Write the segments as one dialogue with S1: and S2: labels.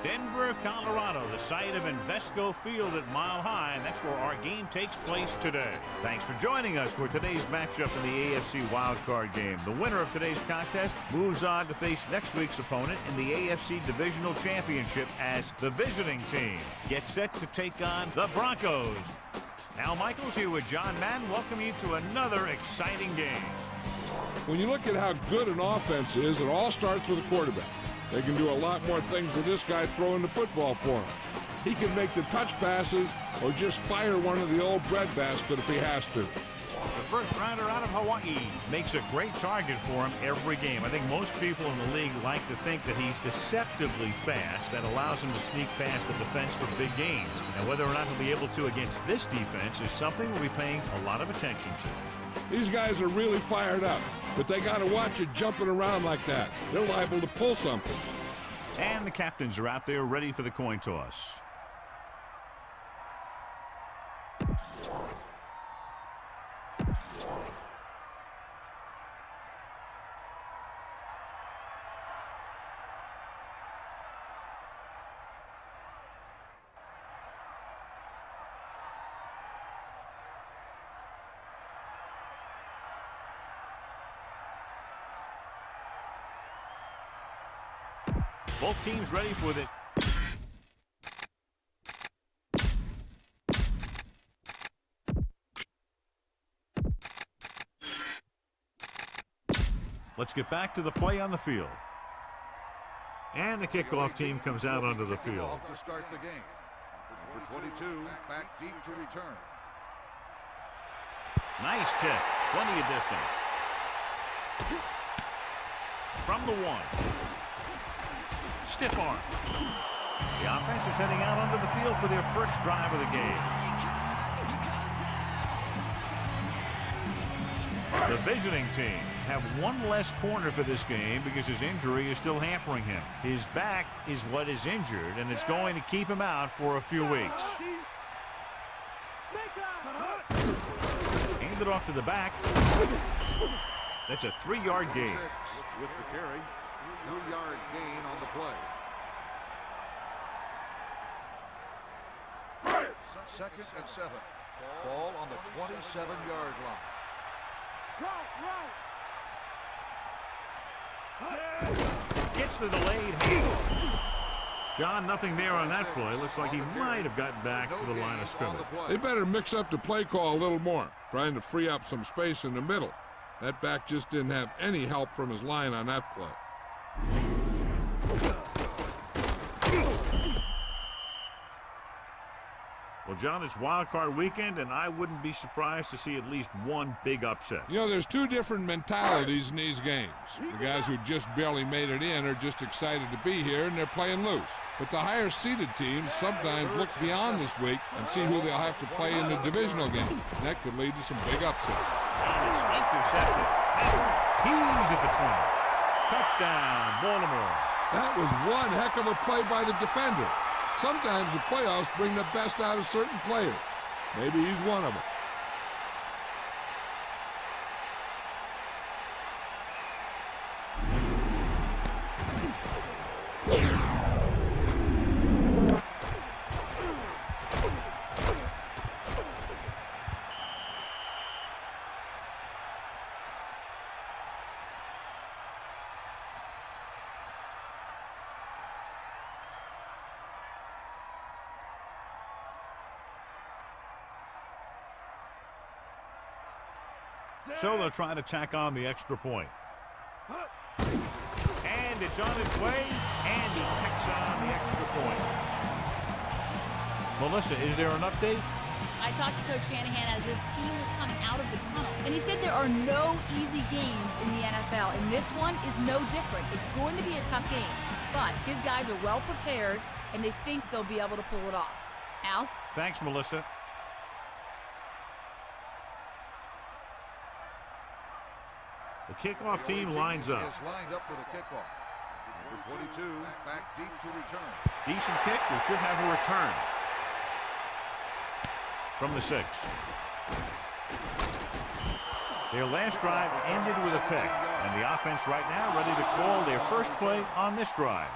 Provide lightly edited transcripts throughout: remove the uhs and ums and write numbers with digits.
S1: Denver, Colorado, the site of Invesco Field at Mile High, and that's where our game takes place today. Thanks for joining us for today's matchup in the AFC wildcard game. The winner of today's contest moves on to face next week's opponent in the AFC Divisional Championship as the visiting team. Get set to take on the Broncos. Al Michaels here with John Madden. Welcome you to another exciting game.
S2: When you look at how good an offense is, it all starts with a quarterback. They can do a lot more things with this guy throwing the football for him. He can make the touch passes or just fire one of the old breadbasket if he has to.
S1: The first rounder out of Hawaii makes a great target for him every game. I think most people in the league like to think that he's deceptively fast. That allows him to sneak past the defense for big games. And whether or not he'll be able to against this defense is something we'll be paying a lot of attention to.
S2: These guys are really fired up, but they got to watch it jumping around like that. They're liable to pull something.
S1: And the captains are out there ready for the coin toss. Both teams ready for this. Let's get back to the play on the field. And the kickoff team comes out onto the field.
S3: To start the game. Number 22, back deep to return.
S1: Nice kick. Plenty of distance. From the 1. Stiff arm. The offense is heading out onto the field for their first drive of the game. The visiting team have one less corner for this game because his injury is still hampering him. His back is what is injured, and it's going to keep him out for a few weeks. Hand it off to the back. That's a 3-yard gain.
S3: With the carry, 3-yard gain on the play. Second and 7. Ball on the 27-yard line.
S1: Gets the delayed hand. John, nothing there on that play. Looks like he might have gotten back to the line of scrimmage.
S2: They better mix up the play call a little more, trying to free up some space in the middle. That back just didn't have any help from his line on that play.
S1: Well, John, it's wild card weekend, and I wouldn't be surprised to see at least one big upset.
S2: You know, there's two different mentalities in these games. The guys who just barely made it in are just excited to be here, and they're playing loose. But the higher-seeded teams sometimes look beyond this week and see who they'll have to play in the divisional game. And that could lead to some big upsets.
S1: And it's intercepted. He's at the 20. Touchdown, Baltimore.
S2: That was one heck of a play by the defender. Sometimes the playoffs bring the best out of certain players. Maybe he's one of them.
S1: So they'll try to tack on the extra point. And it's on its way, and he tacks on the extra point. Melissa, is there an update?
S4: I talked to Coach Shanahan as his team was coming out of the tunnel, and he said there are no easy games in the NFL, and this one is no different. It's going to be a tough game, but his guys are well prepared, and they think they'll be able to pull it off. Al?
S1: Thanks, Melissa. The kickoff team lines up.
S3: Is lined up for the kickoff. Number 22 back deep to return.
S1: Decent kick. We should have a return from the 6. Their last drive ended with a pick, and the offense right now ready to call their first play on this drive.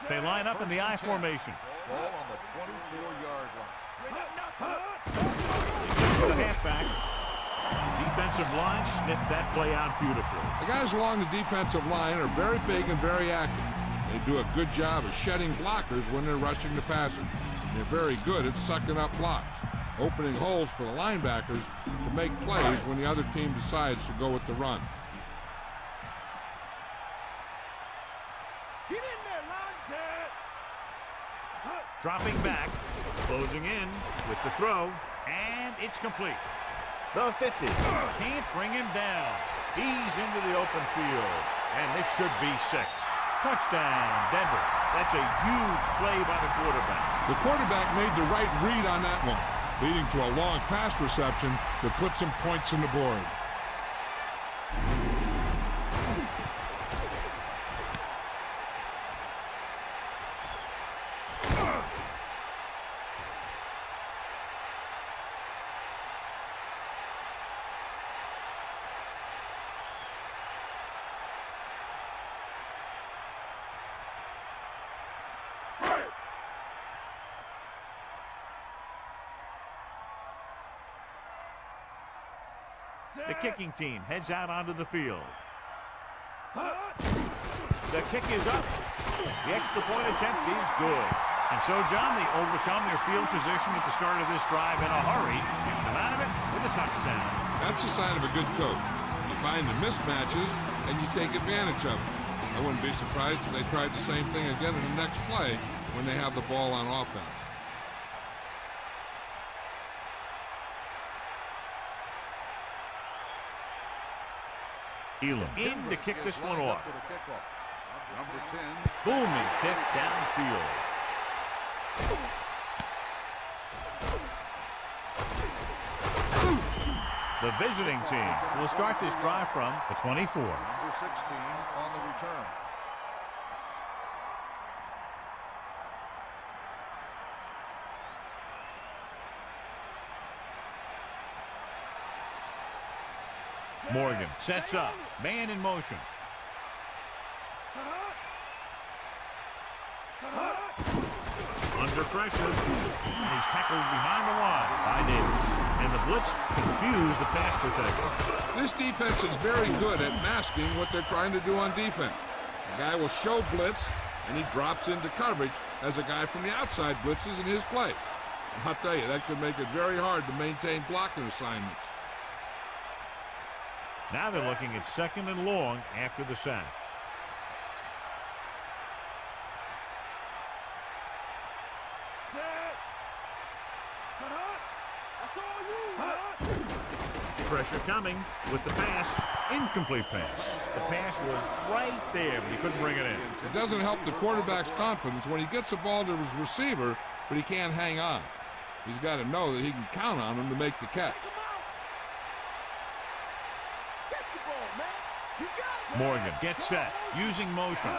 S1: They line up in the I formation.
S3: Ball on the 24-yard line.
S1: To the halfback. Defensive line sniffed that play out beautifully.
S2: The guys along the defensive line are very big and very active. They do a good job of shedding blockers when they're rushing the passer. They're very good at sucking up blocks, opening holes for the linebackers to make plays when the other team decides to go with the run.
S1: Dropping back, closing in with the throw, and it's complete. The 50 can't bring him down. He's into the open field, and this should be 6. Touchdown, Denver. That's a huge play by the quarterback.
S2: The quarterback made the right read on that one, leading to a long pass reception that put some points on the board.
S1: The kicking team heads out onto the field. The kick is up. The extra point attempt is good. And so, John, they overcome their field position at the start of this drive in a hurry and come out of it with a touchdown.
S2: That's the sign of a good coach. You find the mismatches and you take advantage of it. A I wouldn't be surprised if they tried the same thing again in the next play when they have the ball on offense.
S1: Elam in to kick this one off.
S3: Number 10.
S1: Booming kick downfield. The visiting team will start this drive from the 24.
S3: Number 16 on the return.
S1: Morgan sets up. Man in motion. Under pressure. And he's tackled behind the line by Davis. And the blitz confused the pass protection.
S2: This defense is very good at masking what they're trying to do on defense. The guy will show blitz, and he drops into coverage as a guy from the outside blitzes in his play. I'll tell you, that could make it very hard to maintain blocking assignments.
S1: Now they're looking at 2nd and long after the sack. Pressure coming with the pass. Incomplete pass. The pass was right there, but he couldn't bring it in.
S2: It doesn't help the quarterback's confidence when he gets the ball to his receiver, but he can't hang on. He's got to know that he can count on him to make the catch.
S1: Morgan gets set, using motion.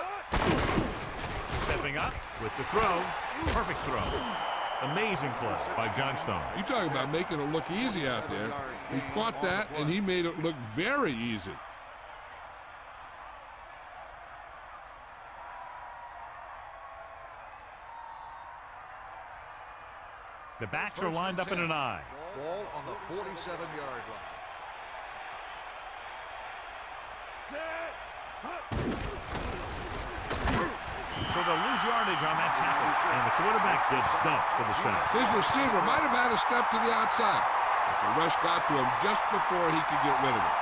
S1: Stepping up with the throw. Perfect throw. Amazing play by Johnstone.
S2: You talk about making it look easy out there. He caught that, and he made it look very easy.
S1: The backs are lined up in an I.
S3: Ball on the 47-yard line.
S1: So they'll lose yardage on that tackle, and the quarterback gets dumped for the sack.
S2: His receiver might have had a step to the outside, but the rush got to him just before he could get rid of it.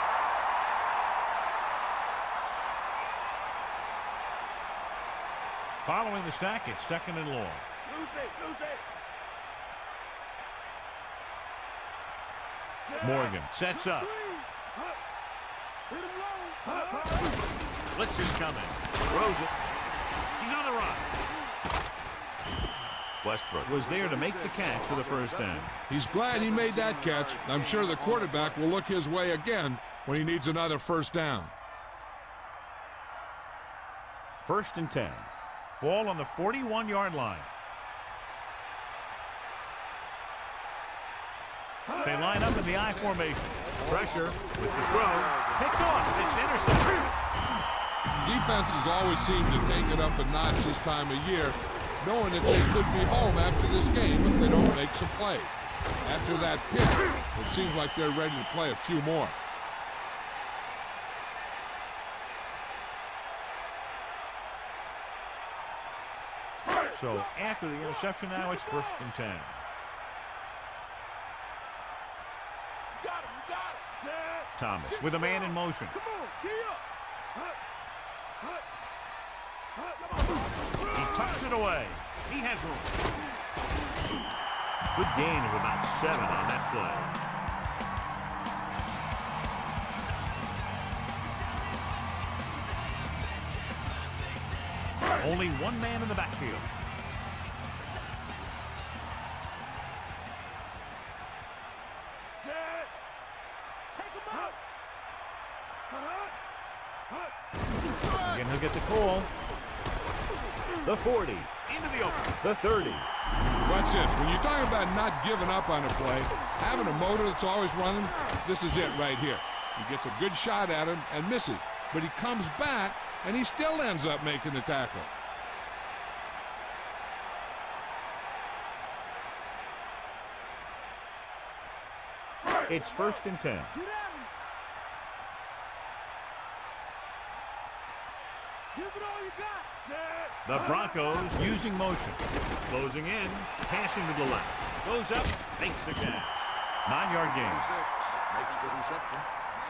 S1: Following the sack, it's 2nd and long.
S3: Lose it.
S1: Morgan sets up. Blitz is coming. Throws it. He's on the run. Westbrook was there to make the catch for the first down.
S2: He's glad he made that catch. I'm sure the quarterback will look his way again when he needs another first down.
S1: 1st and 10. Ball on the 41-yard line. They line up in the I formation. Pressure with the throw. Picked off. It's intercepted.
S2: Defenses always seem to take it up a notch this time of year, knowing that they could be home after this game if they don't make some plays. After that pick, it seems like they're ready to play a few more.
S1: So after the interception now, it's 1st and 10. Thomas with a man in motion. He tucks it away. He has room. Good gain of about 7 on that play. Only one man in the backfield. Again, he'll get the call. The 40. Into the open. The 30.
S2: Watch this. When you're talking about not giving up on a play, having a motor that's always running, this is it right here. He gets a good shot at him and misses. But he comes back, and he still ends up making the tackle.
S1: It's 1st and 10. The Broncos using motion. Closing in. Passing to the left. Goes up. Makes the catch. 9-yard gain.
S3: Makes the reception.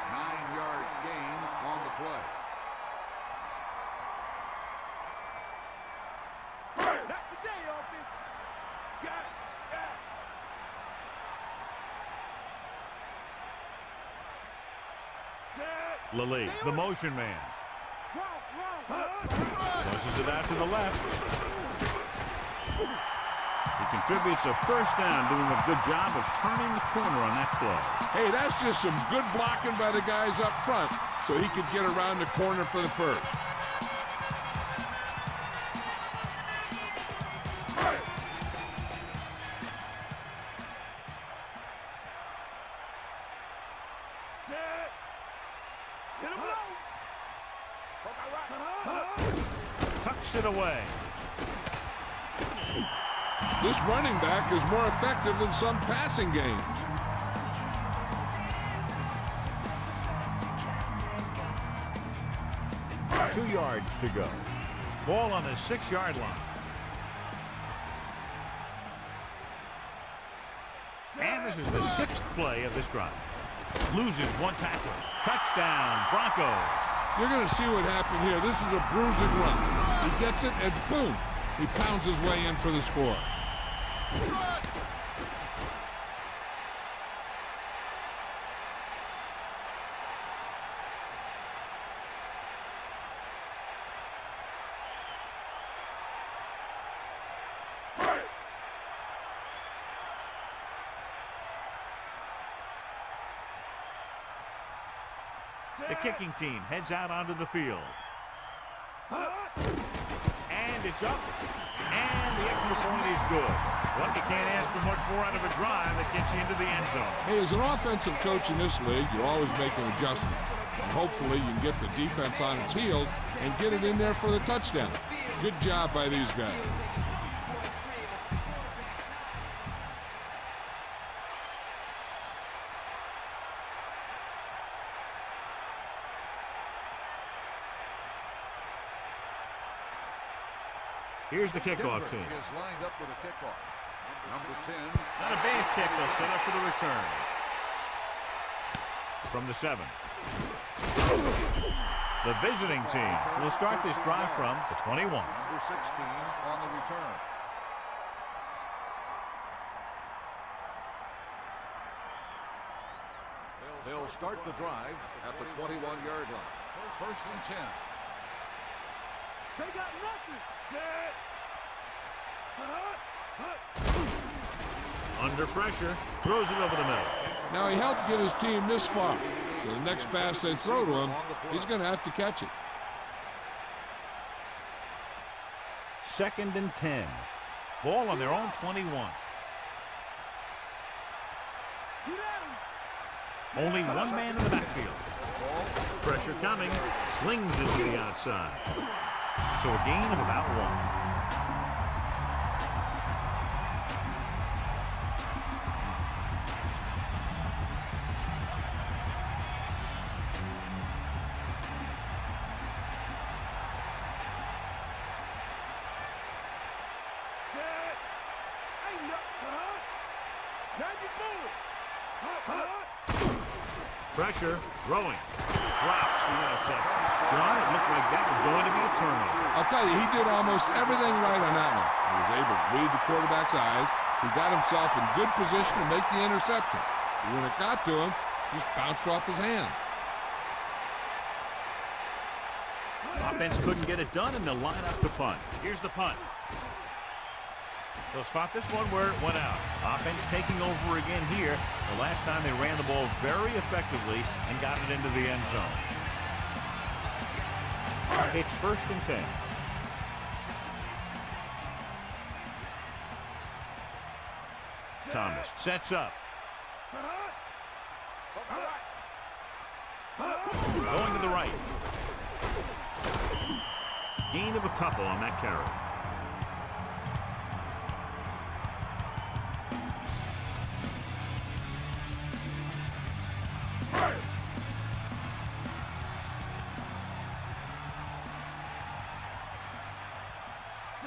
S3: 9-yard gain on the play.
S1: Lilly, the motion man. Pushes it out to the left. He contributes a first down, doing a good job of turning the corner on that play.
S2: Hey, that's just some good blocking by the guys up front so he could get around the corner for the first.
S1: Tucks it away.
S2: This running back is more effective than some passing games.
S1: Two yards to go. Ball on the 6-yard line. And this is the 6th play of this drive. Loses one tackler. Touchdown, Broncos.
S2: You're going to see what happened here. This is a bruising run. He gets it, and boom, he pounds his way in for the score.
S1: The kicking team heads out onto the field. And it's up. And the extra point is good. Well, you can't ask for much more out of a drive that gets you into the end zone.
S2: Hey, as an offensive coach in this league, you're always making adjustments. And hopefully you can get the defense on its heels and get it in there for the touchdown. Good job by these guys.
S1: Here's the kickoff team.
S3: Is lined up for the kickoff. Number 10.
S1: Not a bad kick. They'll set up for the return. From the 7. The visiting team will start this drive from the 21.
S3: Number 16 on the return. They'll start the drive at the 21-yard line. First and 10.
S5: They got nothing. Set.
S1: Under pressure, throws it over the middle.
S2: Now he helped get his team this far. So the next pass they throw to him, he's going to have to catch it.
S1: 2nd and 10. Ball on their own 21. Only one man in the backfield. Pressure coming. Slings it to the outside. So a gain of about 1. Pressure, throwing, drops the interception. John, it looked like that was going to be a turnover.
S2: I'll tell you, he did almost everything right on that one. He was able to read the quarterback's eyes. He got himself in good position to make the interception. But when it got to him, just bounced off his hand.
S1: Offense couldn't get it done, and they'll line up to punt. Here's the punt. They'll spot this one where it went out. Offense taking over again here. The last time they ran the ball very effectively and got it into the end zone. It's 1st and 10. Thomas sets up. Going to the right. Gain of a couple on that carry.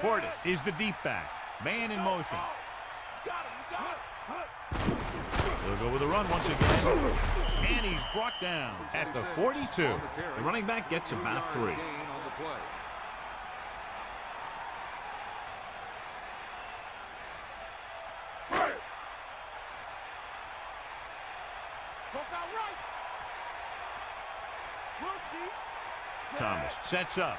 S1: Portis is the deep back. Man in motion. They'll go with a run once again. And he's brought down at the 42. The running back gets about 3.
S5: We'll see.
S1: Thomas sets up.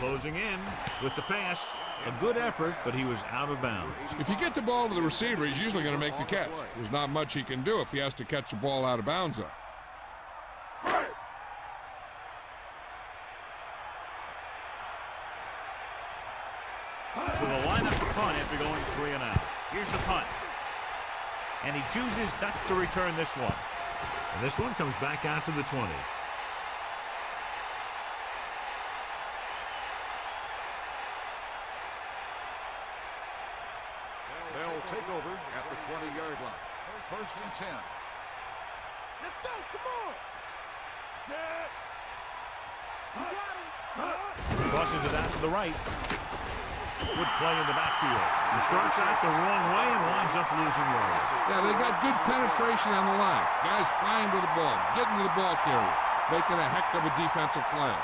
S1: Closing in with the pass. A good effort, but he was out of bounds.
S2: If you get the ball to the receiver, he's usually going to make the catch. There's not much he can do if he has to catch the ball out of bounds, though.
S1: So the lineup to punt after going 3 and out. Here's the punt. And he chooses not to return this one. And this one comes back out to the 20.
S3: They'll take over at the 20-yard line. First and 10.
S5: Let's go. Come on. Set. You got him.
S1: Crosses it out to the right. Good play in the backfield. He starts out the wrong way and winds up losing yards.
S2: Yeah, they got good penetration on the line. Guys flying to the ball, getting to the ball carrier, making a heck of a defensive play.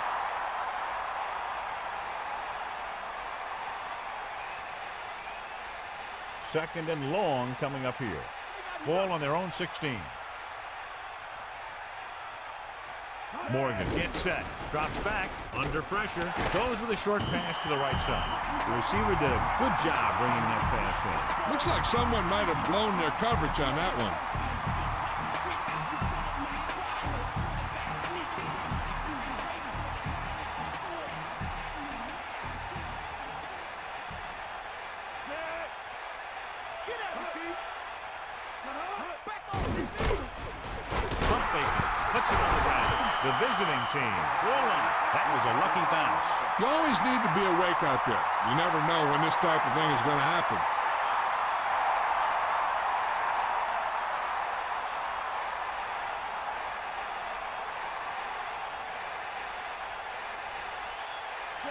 S1: Second and long coming up here. Ball on their own 16. Morgan gets set, drops back, under pressure, goes with a short pass to the right side. The receiver did a good job bringing that pass in.
S2: Looks like someone might have blown their coverage on that one.
S1: Pump faking, puts it on the ground. The visiting team, goal line. That was a lucky bounce.
S2: You always need to be awake out there. You never know when this type of thing is going to happen.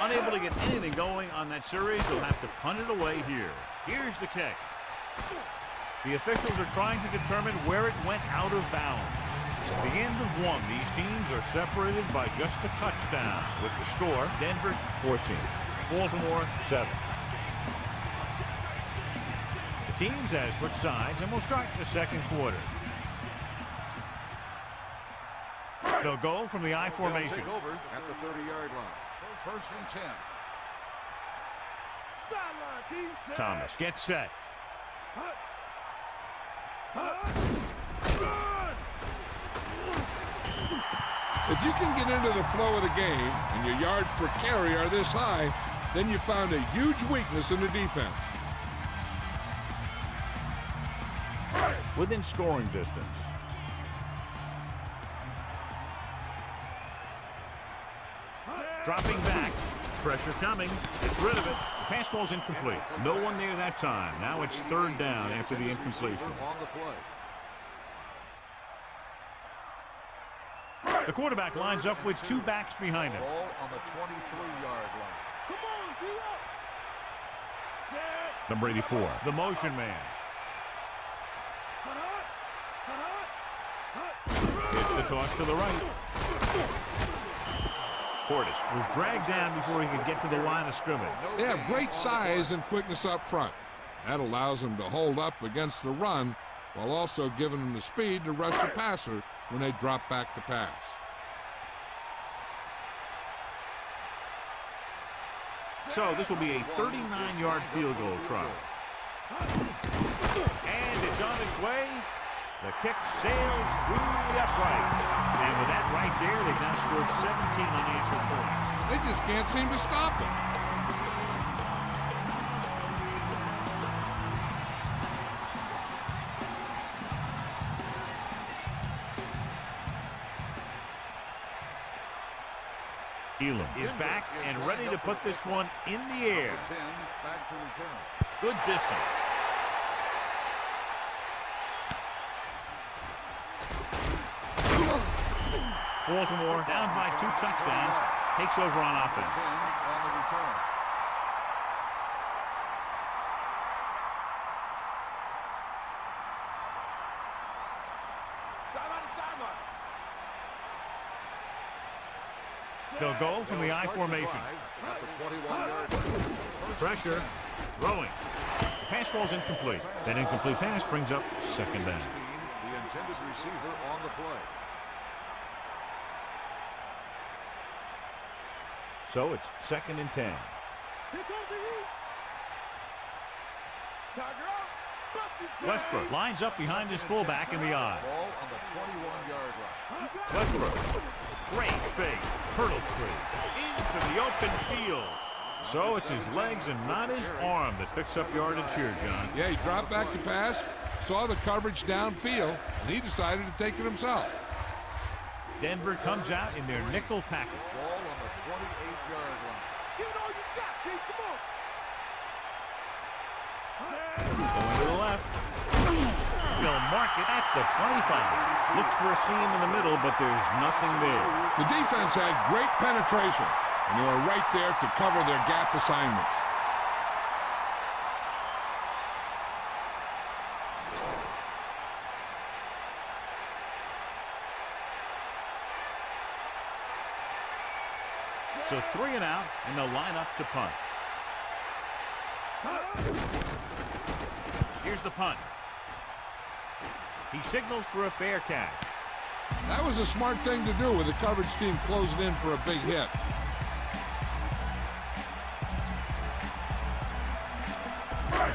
S1: Unable to get anything going on that series, they'll have to punt it away here. Here's the kick. The officials are trying to determine where it went out of bounds. At the end of one, these teams are separated by just a touchdown. With the score, Denver 14, Baltimore 7. The teams have switched sides and will start the second quarter. They'll go from the I formation.
S3: They'll take over at the 30-yard line. First and 10.
S5: Sideline, team. Set.
S1: Thomas gets set.
S2: If you can get into the flow of the game and your yards per carry are this high, then you found a huge weakness in the defense.
S1: Within scoring distance. Dropping back. Pressure coming. Gets rid of it. The pass falls incomplete. No one there that time. Now it's third down after the incompletion.
S3: On the play.
S1: The quarterback lines up with two backs behind him.
S3: Ball on the 23-yard line.
S5: Come on, get up. Set.
S1: Number 84, the motion man. Gets the toss to the right. Portis was dragged down before he could get to the line of scrimmage.
S2: They have great size and quickness up front. That allows them to hold up against the run while also giving them the speed to rush the passer when they drop back to pass.
S1: So this will be a 39-yard field goal try. And it's on its way. The kick sails through the uprights. And with that right there, they've now scored 17 unanswered points.
S2: They just can't seem to stop them.
S1: Elam is back and ready to put this one in the air.
S3: 10 back to return.
S1: Good distance. Baltimore, down by 2 touchdowns, takes over on
S3: 10
S1: offense.
S3: on the return.
S5: Sideline to sideline.
S1: They'll go from the
S3: They'll
S1: I
S3: start the
S1: formation.
S3: drive at the 21-yard line.
S1: Pressure, throwing. Pass falls incomplete. That incomplete pass brings up second down.
S3: The intended receiver on the play.
S1: So it's 2nd and 10.
S5: Here comes the heat. Tiger out.
S1: Westbrook lines up behind his fullback in the eye.
S3: Ball on the 21-yard line.
S1: Westbrook, great fake, hurdle straight into the open field. So it's his legs and not his arm that picks up yardage here, John.
S2: Yeah, he dropped back to pass, saw the coverage downfield, and he decided to take it himself.
S1: Denver comes out in their nickel package.
S3: Ball on the 28-yard line.
S5: Give it all you got, Pete. Come on.
S1: Going to the left. He'll mark it at the 25. Looks for a seam in the middle, but there's nothing there.
S2: The defense had great penetration, and they were right there to cover their gap assignments.
S1: So 3 and out, and they'll line up to punt. Here's the punt. He signals for a fair catch.
S2: That was a smart thing to do with the coverage team closing in for a big hit.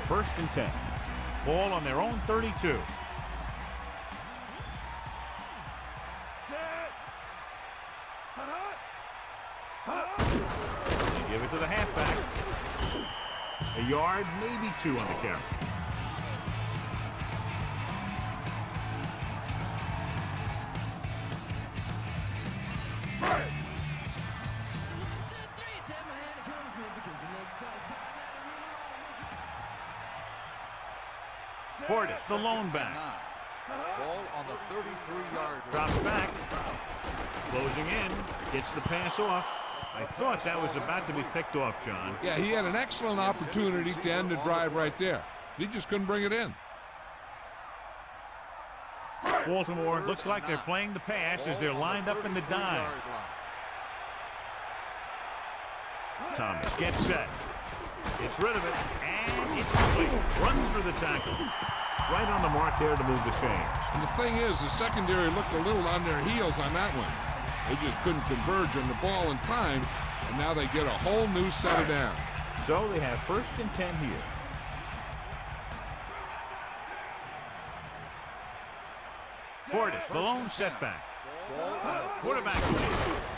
S1: First and 10. Ball on their own 32.
S5: Set.
S1: They give it to the halfback. A yard, maybe 2 on the carry. Portis, the lone back.
S3: Ball on the 33-yard line.
S1: Drops back. Closing in. Gets the pass off. I thought that was about to be picked off, John.
S2: Yeah, he had an excellent opportunity to end the drive right there. He just couldn't bring it in.
S1: Baltimore looks like they're playing the pass as they're lined up in the dime. Thomas gets set. Gets rid of it, and it's complete. Runs for the tackle. Right on the mark there to move the chains.
S2: And the thing is, the secondary looked a little on their heels on that one. They just couldn't converge on the ball in time, and now they get a whole new set of downs.
S1: So they have 1st and 10 here. Portis, the lone setback. Quarterback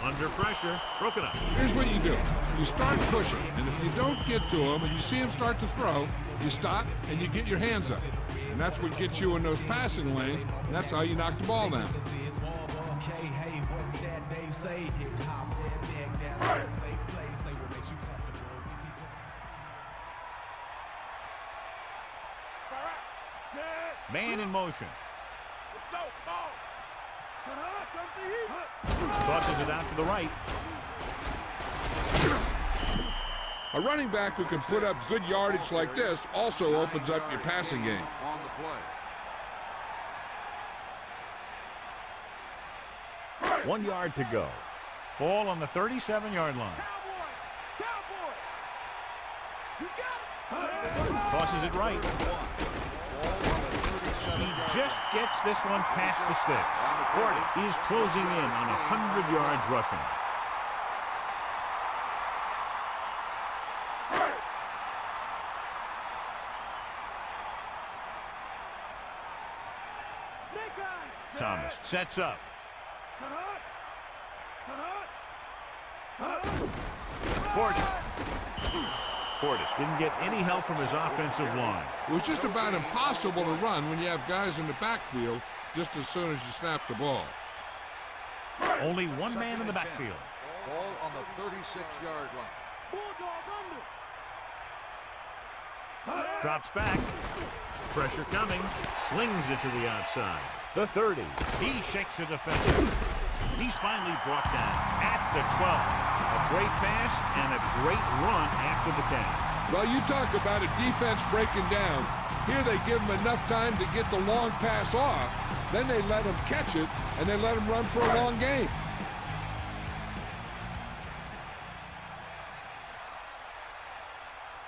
S1: under pressure, broken up.
S2: Here's what you do. You start pushing, and if you don't get to him and you see him start to throw, you stop and you get your hands up. And that's what gets you in those passing lanes, and that's how you knock the ball down.
S1: Man in motion.
S5: Let's go. Come on. Comes the heat.
S1: Tosses it out to the right.
S2: A running back who can put up good yardage like this also opens up your passing game.
S3: On the play.
S1: 1 yard to go. Ball on the 37-yard line.
S5: Cowboy. You got it.
S1: Tosses it right. He just gets this one past the sticks. Portis is closing in on 100 yards rushing. Thomas sets up. Portis didn't get any help from his offensive line.
S2: It was just about impossible to run when you have guys in the backfield just as soon as you snap the ball.
S1: Only one man in the backfield.
S3: Ball on the 36-yard line.
S5: Bulldog under.
S1: Drops back. Pressure coming. Slings it to the outside. The 30. He shakes a defender. He's finally brought down at the 12. A great pass and a great run after the catch.
S2: Well, you talk about a defense breaking down. Here they give him enough time to get the long pass off. Then they let him catch it, and they let him run for a long game.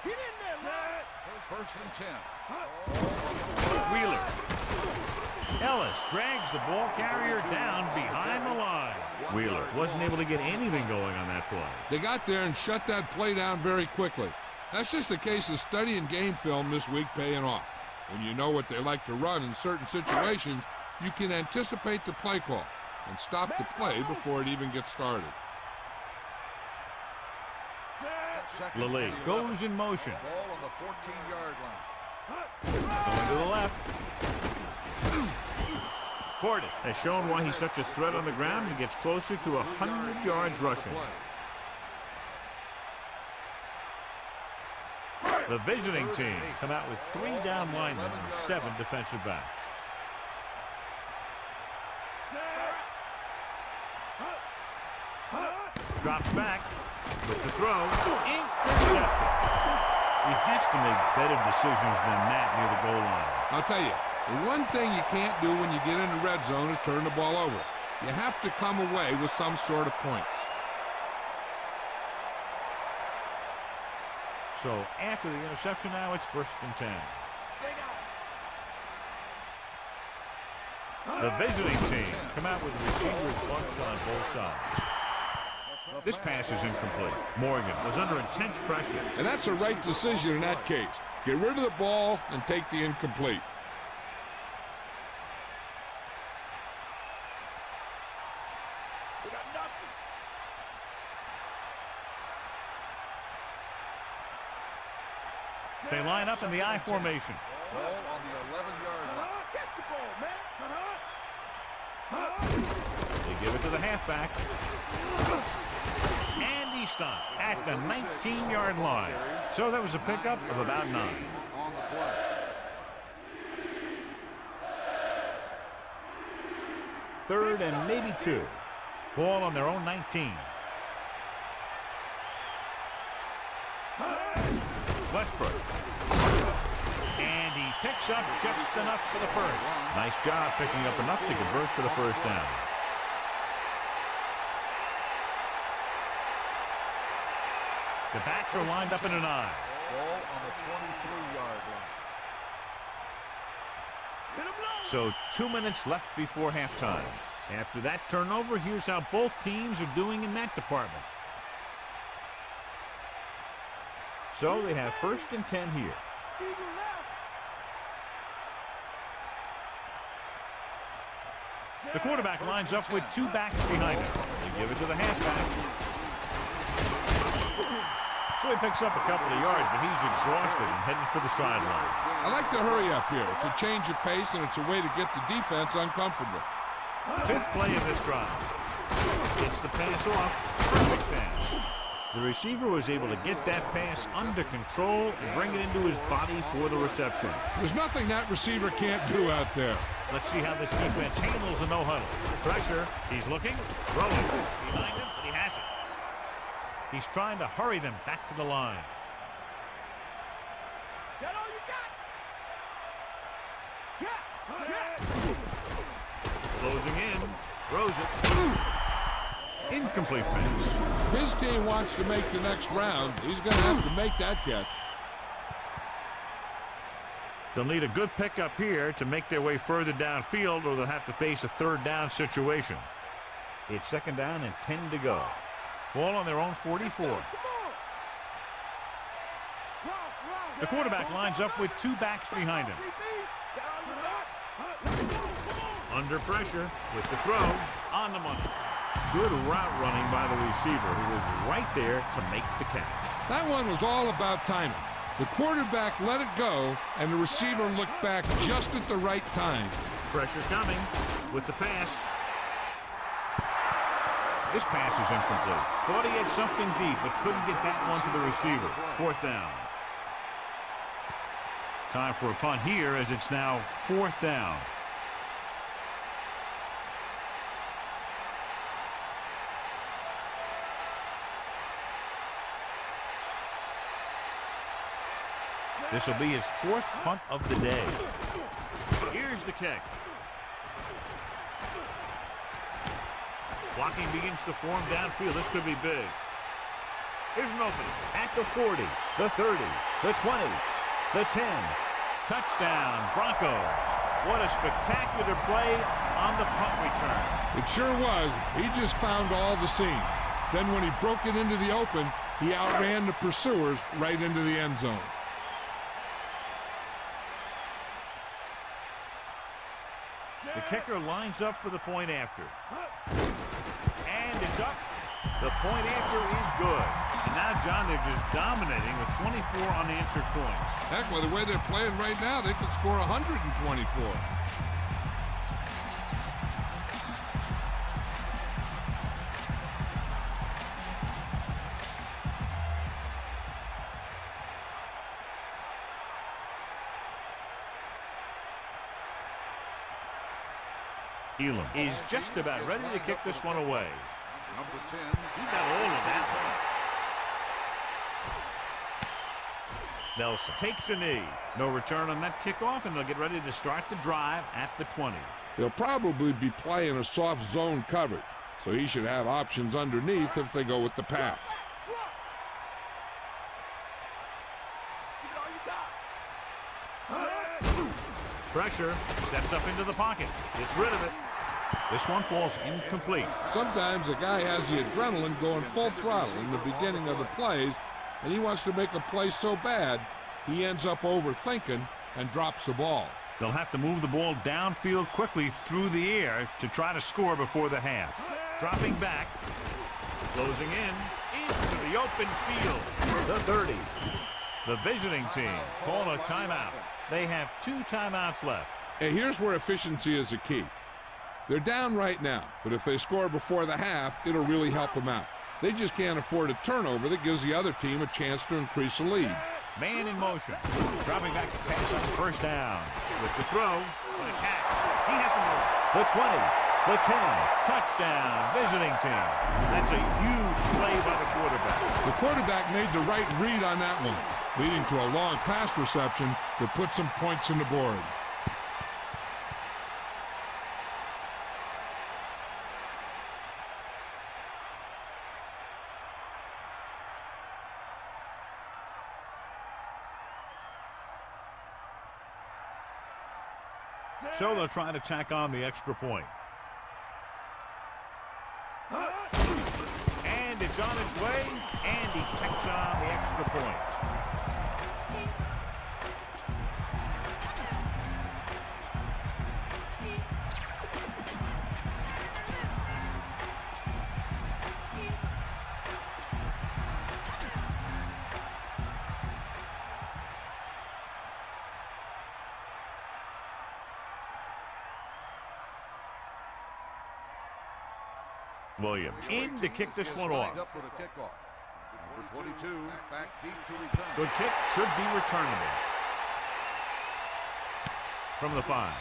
S5: Get in there, man.
S3: First and 10.
S1: Wheeler Ellis drags the ball carrier down behind the line. Wheeler wasn't able to get anything going on that play.
S2: They got there and shut that play down very quickly. That's just a case of studying game film this week paying off. When you know what they like to run in certain situations, you can anticipate the play call and stop the play before it even gets started.
S1: Lilly goes in motion.
S3: Ball on the 14-yard line.
S1: Going to the left. Portis has shown why he's such a threat on the ground and gets closer to 100 yards rushing. The visiting team come out with 3 down linemen and 7 defensive backs. Drops back with the throw. Intercepted. He has to make better decisions than that near the goal line.
S2: I'll tell you, the one thing you can't do when you get in the red zone is turn the ball over. You have to come away with some sort of points.
S1: So after the interception now, it's 1st and 10. The visiting team come out with the receivers bunched on both sides. This pass is incomplete. Morgan was under intense pressure.
S2: And that's a right decision in that case. Get rid of the ball and take the incomplete.
S1: They line up in the I formation.
S3: Ball on the 11-yard line.
S5: Catch the ball, man.
S1: They give it to the halfback. And he stopped at the 19-yard line. So that was a pickup of about 9.
S3: On the play.
S1: Third and maybe 2. Ball on their own 19. Westbrook. And he picks up just enough for the first. Nice job picking up enough to convert for the first down. The backs are lined up in an I.
S3: Ball on the 23-yard line.
S1: So 2 minutes left before halftime. After that turnover, here's how both teams are doing in that department. So they have 1st and 10 here. The quarterback lines up with 2 backs behind him. They give it to the halfback. So he picks up a couple of yards, but he's exhausted and heading for the sideline.
S2: I like to hurry up here. It's a change of pace, and it's a way to get the defense uncomfortable.
S1: 5th play of this drive. It's the pass off. Perfect pass. The receiver was able to get that pass under control and bring it into his body for the reception.
S2: There's nothing that receiver can't do out there.
S1: Let's see how this defense handles a no-huddle. Pressure. He's looking. Throwing. Behind him, but he has it. He's trying to hurry them back to the line.
S5: Get all you got.
S1: Closing in. Throws it. Incomplete pass.
S2: If his team wants to make the next round, he's going to have to make that catch.
S1: They'll need a good pickup here to make their way further downfield, or they'll have to face a 3rd down situation. It's 2nd down and 10 to go. Ball on their own 44. The quarterback lines up with 2 backs behind him. Under pressure with the throw on the money. Good route running by the receiver, who was right there to make the catch.
S2: That one was all about timing. The quarterback let it go, and the receiver looked back just at the right time.
S1: Pressure coming with the pass. This pass is incomplete. Thought he had something deep, but couldn't get that one to the receiver. 4th down. Time for a punt here, as it's now 4th down. This will be his 4th punt of the day. Here's the kick. Blocking begins to form downfield. This could be big. Here's an opening at the 40, the 30, the 20, the 10. Touchdown, Broncos. What a spectacular play on the punt return.
S2: It sure was. He just found all the seams. Then when he broke it into the open, he outran the pursuers right into the end zone.
S1: The kicker lines up for the point after. And it's up. The point after is good. And now, John, they're just dominating with 24 unanswered points.
S2: Heck, with the way they're playing right now, they could score 124.
S1: Elam is just about ready to kick this one away.
S3: Number 10.
S1: He got all of that. Nelson takes a knee. No return on that kickoff, and they'll get ready to start the drive at the 20.
S2: They'll probably be playing a soft zone coverage, so he should have options underneath if they go with the pass.
S1: Pressure, steps up into the pocket, gets rid of it. This one falls incomplete.
S2: Sometimes a guy has the adrenaline going full throttle in the beginning of the plays, and he wants to make a play so bad, he ends up overthinking and drops the ball.
S1: They'll have to move the ball downfield quickly through the air to try to score before the half. Dropping back, closing in, into the open field. The 30. The visiting team call a timeout. They have 2 timeouts left.
S2: And here's where efficiency is the key. They're down right now, but if they score before the half, it'll really help them out. They just can't afford a turnover that gives the other team a chance to increase the lead.
S1: Man in motion. Dropping back to pass on first down. With the throw, with a catch. He has some more. The 20, the 10, touchdown, visiting team. That's a huge play by the quarterback.
S2: The quarterback made the right read on that one, leading to a long pass reception that put some points on the board.
S1: So they'll try to tack on the extra point. And it's on its way, and he tacks on the extra point. Williams in to kick this one off.
S3: Up for the kickoff. Number 22 back deep to return.
S1: Good kick, should be returnable. From the 5.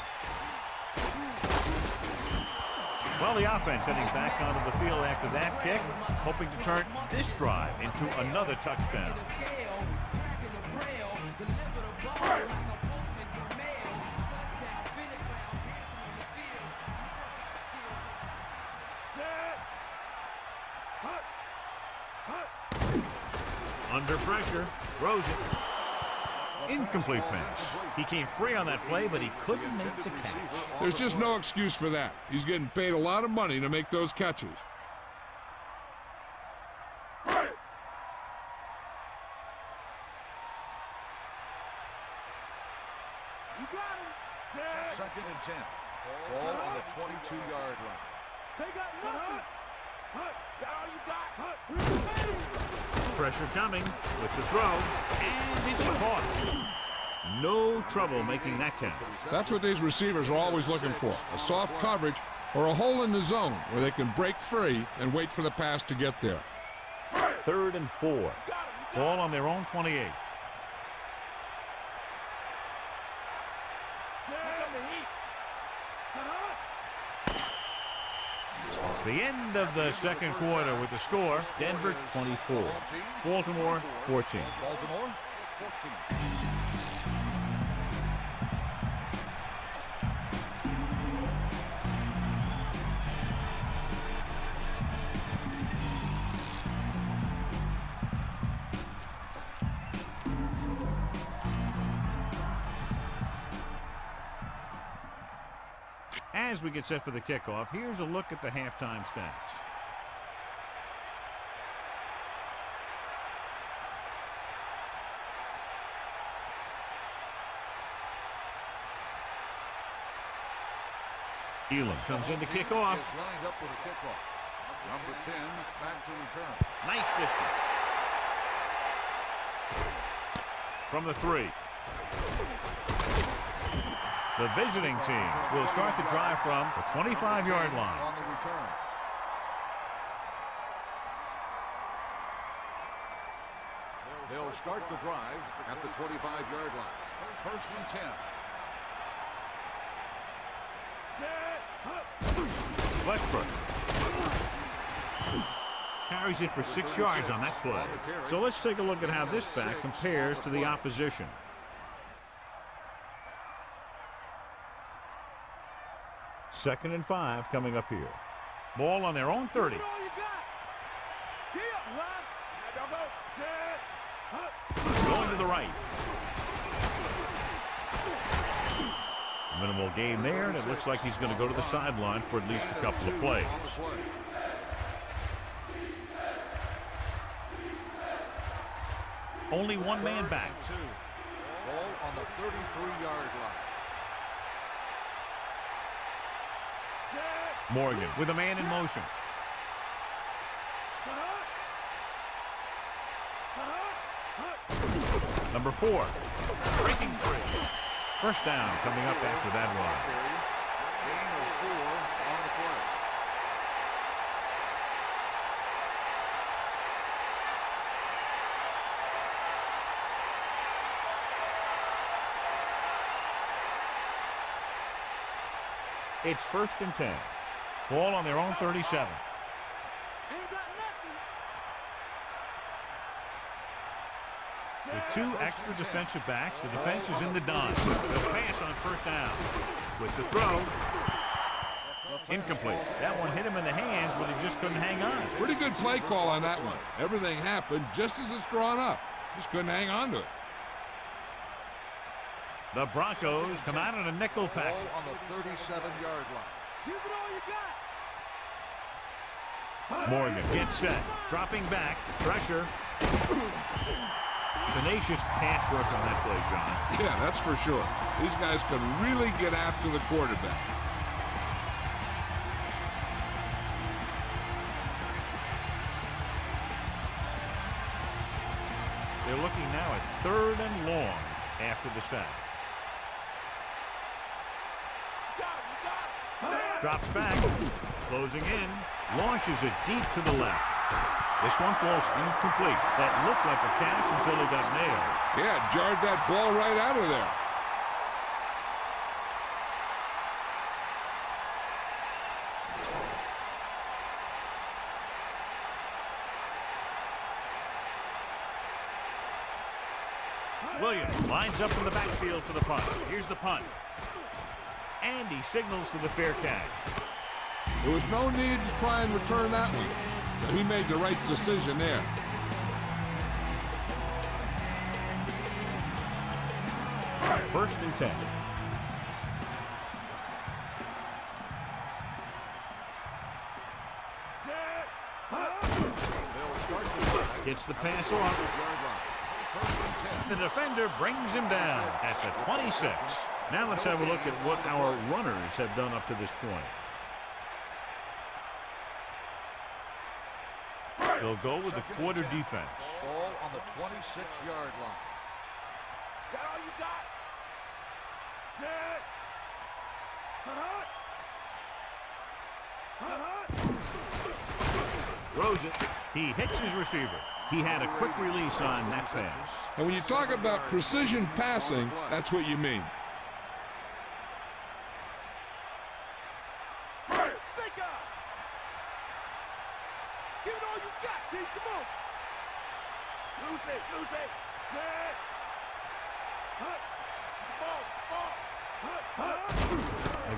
S1: Well, the offense heading back onto the field after that kick, hoping to turn this drive into another touchdown. Under pressure, throws it. Incomplete pass. He came free on that play, but he couldn't make the catch.
S2: There's just no excuse for that. He's getting paid a lot of money to make those catches.
S3: Second and 10. Ball on the 22-yard line.
S5: They got nothing. That's all you got.
S1: Pressure coming with the throw, and it's caught. No trouble making that catch.
S2: That's what these receivers are always looking for, a soft coverage or a hole in the zone where they can break free and wait for the pass to get there.
S1: 3rd and 4. Ball on their own 28. It's the end of the second quarter with the score, Denver 24, Baltimore 14.
S3: Baltimore 14.
S1: As we get set for the kickoff, here's a look at the halftime stats. Elam comes in to kick off.
S3: Is lined up for the kickoff. Number 10 back to return.
S1: Nice distance. From the 3. The visiting team will start the drive from the 25-yard line.
S3: On the return. They'll start the drive at the 25-yard line. First and 10.
S1: Westbrook carries it for 6 yards on that play. So let's take a look at how this back compares to the opposition. Second and 5 coming up here. Ball on their own 30. Going to the right. Minimal gain there, and it looks like he's going to go to the sideline for at least a couple of plays. Only one man back.
S3: Ball on the 33-yard line.
S1: Morgan with a man in motion. Number 4, breaking free. First down coming up after that run.
S3: Gain of 4 on the play.
S1: It's first and 10. Ball on their own 37. With 2 extra defensive backs, the defense is in the dime. The pass on first down. With the throw, incomplete. That one hit him in the hands, but he just couldn't hang on.
S2: Pretty good play call on that one. Everything happened just as it's drawn up. Just couldn't hang on to it.
S1: The Broncos come out in a nickel package.
S3: Ball on the 37-yard line.
S5: Give it all you got.
S1: Morgan gets set, dropping back, pressure. Tenacious pass rush on that play, John.
S2: Yeah, that's for sure. These guys can really get after the quarterback.
S1: They're looking now at 3rd and long after the sack. Drops back, closing in, launches it deep to the left. This one falls incomplete. That looked like a catch until it got nailed.
S2: Yeah, jarred that ball right out of there.
S1: Williams lines up in the backfield for the punt. Here's the punt. And he signals for the fair catch.
S2: There was no need to try and return that one. But he made the right decision there.
S1: First and 10. Gets the pass off. The defender brings him down at the 26. Now let's have a look at what our runners have done up to this point. They'll go with the quarter defense.
S3: Ball on the 26-yard line.
S5: Is that all you got? Set.
S1: Throws it. He hits his receiver. He had a quick release on that pass.
S2: And when you talk about precision passing, that's what you mean.
S5: Snake up. Give it all you got, T. Come on. Loose it. Set. Ball.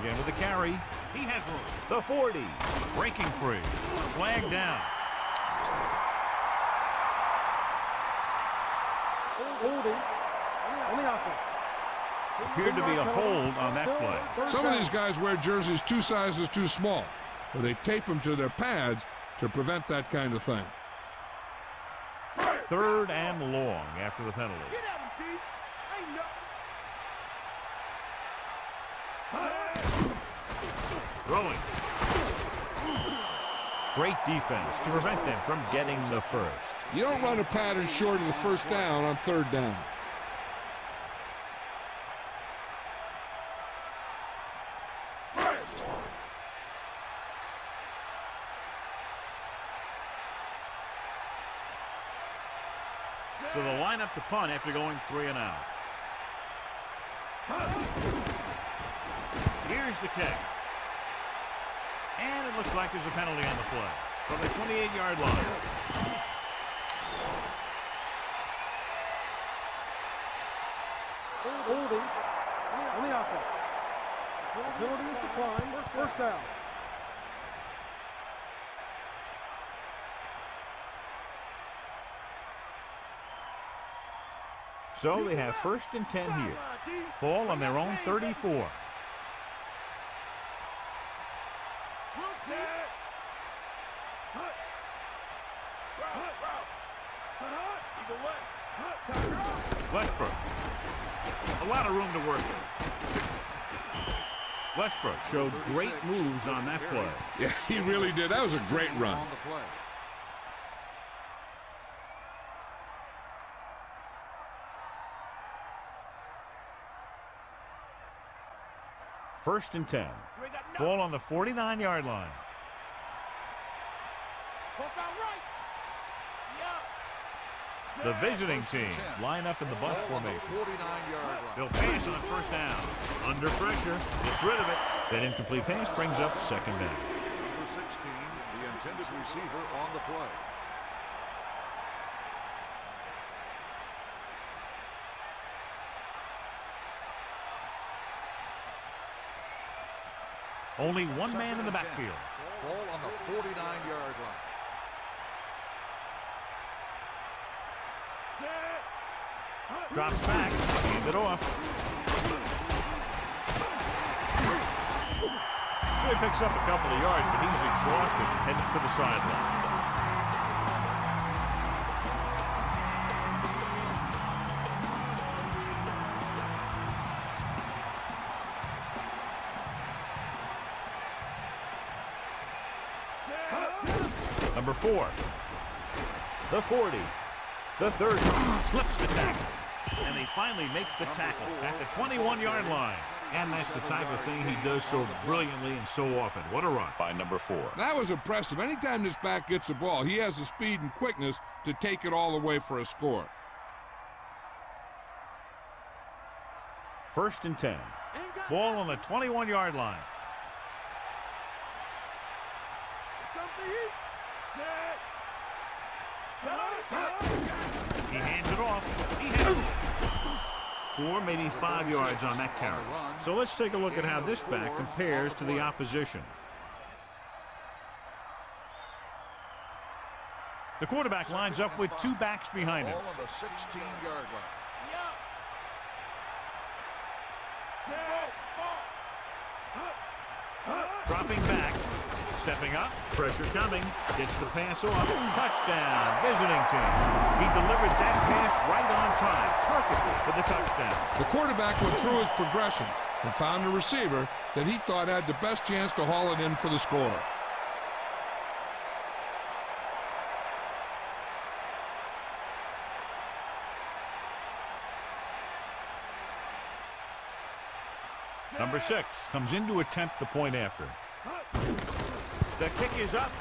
S1: Again with the carry. He has room. The 40. Breaking free. Flag down.
S6: Holding on the offense.
S1: Appeared to be a hold on that play.
S2: Some of these guys wear jerseys 2 sizes too small, or they tape them to their pads to prevent that kind of thing.
S1: 3rd and long after the penalty.
S5: Get at him, D. Ain't no.
S1: Throwing. Great defense to prevent them from getting the first.
S2: You don't run a pattern short of the first down on 3rd down.
S1: So they'll line up to punt after going 3 and out. Here's the kick. And it looks like there's a penalty on the play from the 28-yard line.
S6: Holding on the offense. Penalty is declined. First down.
S1: So they have 1st and 10 here. Ball on their own 34. Westbrook. A lot of room to work with. Westbrook showed great moves on that play.
S2: Yeah, he really did. That was a great run.
S3: On the play.
S1: First and 10. Ball on the 49-yard line. The visiting team line up in the bunch formation.
S3: 49-yard line.
S1: They'll pass on 1st down. Under pressure, gets rid of it. That incomplete pass brings up 2nd down.
S3: Number 16, the intended receiver on the play.
S1: Only one man in the backfield.
S3: Ball on the 49-yard line.
S1: Drops back, hand it off. So he picks up a couple of yards, but he's exhausted, headed for the sideline. Number 4, the 40, the 30, slips the tackle. And they finally make the tackle at the 21-yard line. And that's the type of thing he does so brilliantly and so often. What a run by number 4.
S2: That was impressive. Anytime this back gets the ball, he has the speed and quickness to take it all the way for a score.
S1: 1st and 10. Ball on the 21-yard line. He hands it off. He has 4, maybe 5 yards on that carry. So let's take a look at how this back compares to the opposition. The quarterback lines up with 2 backs behind him.
S3: Ball on the 16-yard line.
S1: Dropping back, stepping up, pressure coming, gets the pass off, touchdown, visiting team. He delivered that pass right on time, perfectly for the touchdown.
S2: The quarterback went through his progressions and found a receiver that he thought had the best chance to haul it in for the score.
S1: Number 6 comes in to attempt the point after. The kick is up.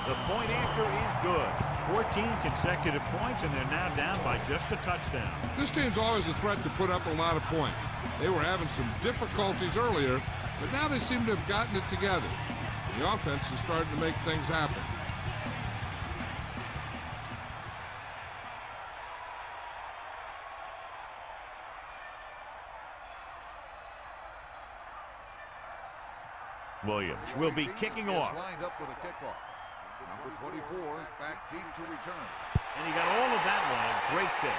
S1: The point after is good. 14 consecutive points, and they're now down by just a touchdown.
S2: This team's always a threat to put up a lot of points. They were having some difficulties earlier, but now they seem to have gotten it together. The offense is starting to make things happen.
S1: Williams will be kicking off.
S3: Lined up for the kickoff. Number 24 back deep to return.
S1: And he got all of that line. Great kick.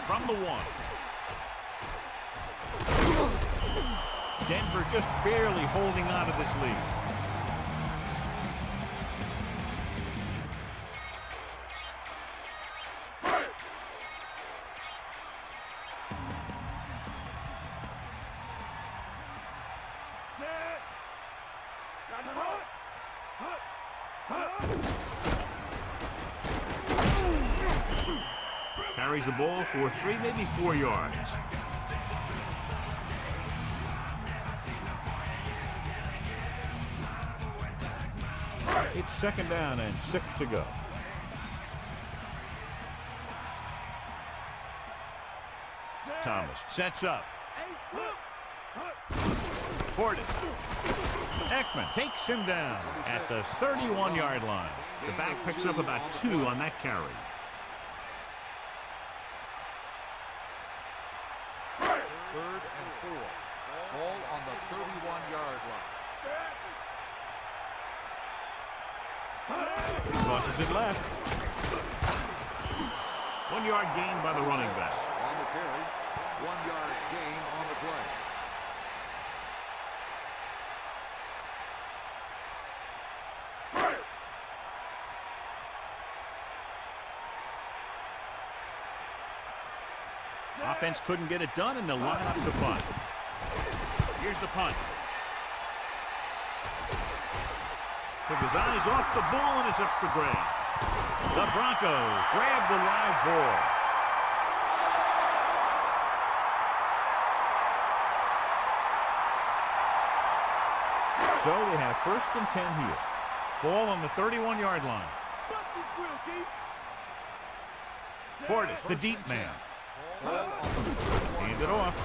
S1: From the 1. Denver just barely holding on to this lead. Carries the ball for 3, maybe 4 yards. It's 2nd down and 6 to go. Thomas sets up. Portis. Ekman takes him down at the 31-yard line. The back picks up about 2 on that carry.
S3: Third and 4. Ball on the 31-yard line.
S1: Crosses it left. 1-yard gain by the running back.
S3: On the carry, 1-yard gain on the play.
S1: Offense couldn't get it done, and they'll line up to punt. Here's the punt. Took his eyes off the ball, and it's up for grabs. The Broncos grab the live ball. So they have 1st and 10 here. Ball on the 31-yard line. Portis, the deep man. Hand it off.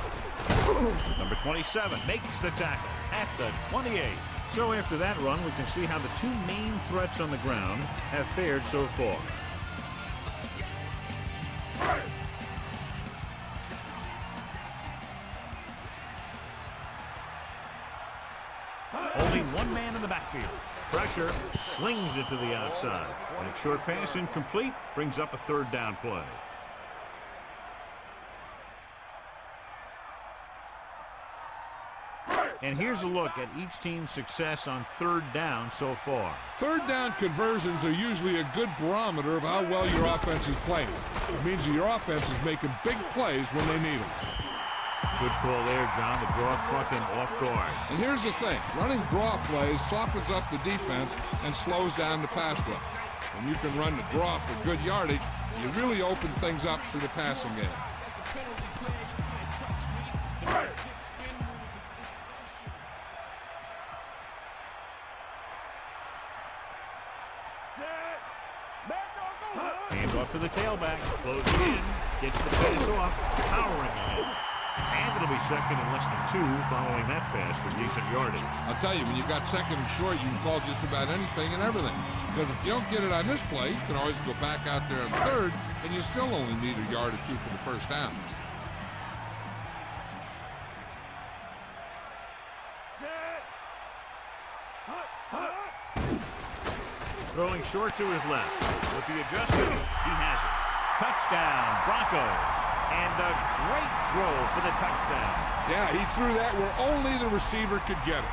S1: Number 27 makes the tackle at the 28. So after that run, we can see how the 2 main threats on the ground have fared so far. Only 1 man in the backfield. Pressure, slings it to the outside. That short pass incomplete, brings up a 3rd down play. And here's a look at each team's success on 3rd down so far.
S2: 3rd down conversions are usually a good barometer of how well your offense is playing. It means that your offense is making big plays when they need them.
S1: Good call there, John. The draw caught them off guard.
S2: And here's the thing. Running draw plays softens up the defense and slows down the pass rush. When you can run the draw for good yardage, you really open things up for the passing game.
S1: Hand off to the tailback. Closing in. Gets the pass off. Powering ahead. And it'll be 2nd and less than 2 following that pass for decent yardage.
S2: I'll tell you, when you've got 2nd and short, you can call just about anything and everything. Because if you don't get it on this play, you can always go back out there on 3rd, and you still only need a yard or 2 for the 1st down.
S1: Throwing short to his left. With the adjustment, he has it. Touchdown, Broncos. And a great throw for the touchdown.
S2: Yeah, he threw that where only the receiver could get it.